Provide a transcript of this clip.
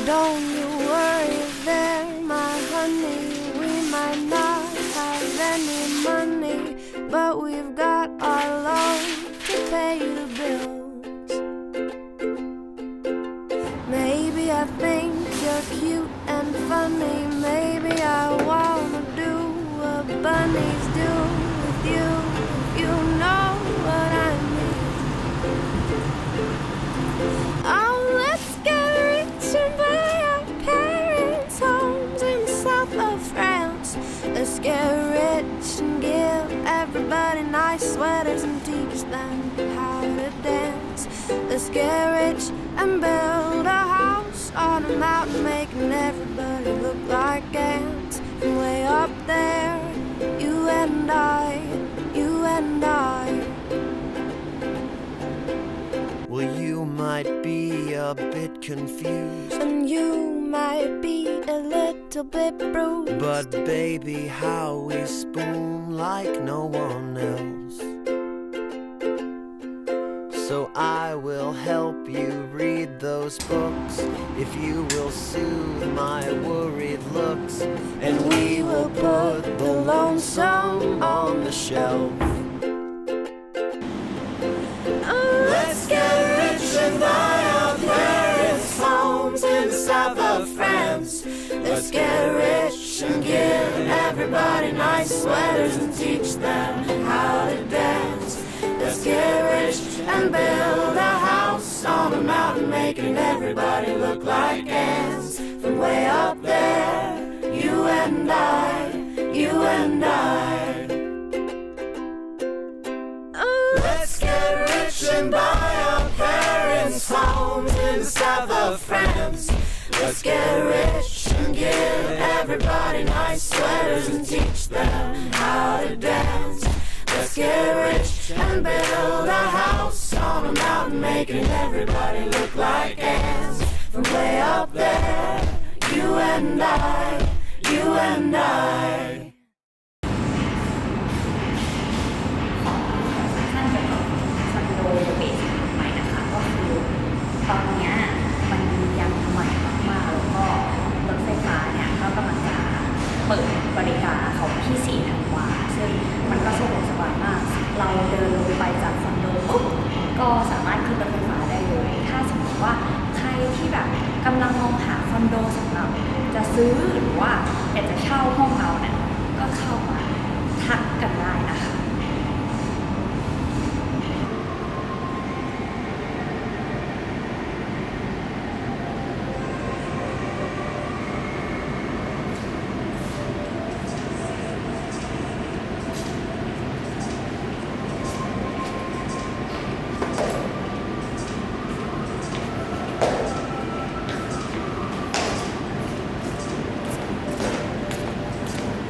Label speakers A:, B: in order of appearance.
A: don't you worry there, my honey. We might not have any money, but we've got our love to pay the bills. Maybe I think you're cute and funny. Maybe I wanna do what bunnies do with you, if you know what I mean. Oh, let's get rich and buy our parents' homes in the south of France. Let's get rich and give everybody nice sweaters and teach them how to dance. Let's get rich and build a house on a mountain, making everybody look like ants. From way up there, you and I, you and I.
B: Well, you might be a bit confused,
A: And you might be a little bit bruised,
B: but baby, how we spoon like no one else. So I will help you read those books if you will soothe my worried looks, and we will put the lonesome on the shelf. Let's get rich and buy our parents' homes in the south of France. Let's get rich and give everybody nice sweaters and teach them how to dance. Let's get rich and build a house on a mountain, making everybody look like ants. From way up there, you and I, you and I. Let's get rich and buy our parents' homes in the south of France. Let's get rich and give everybody nice sweaters and teach them how to dance. Let's get rich and build a house on a mountain, making everybody look like ants. From way up there, you and I, you and I.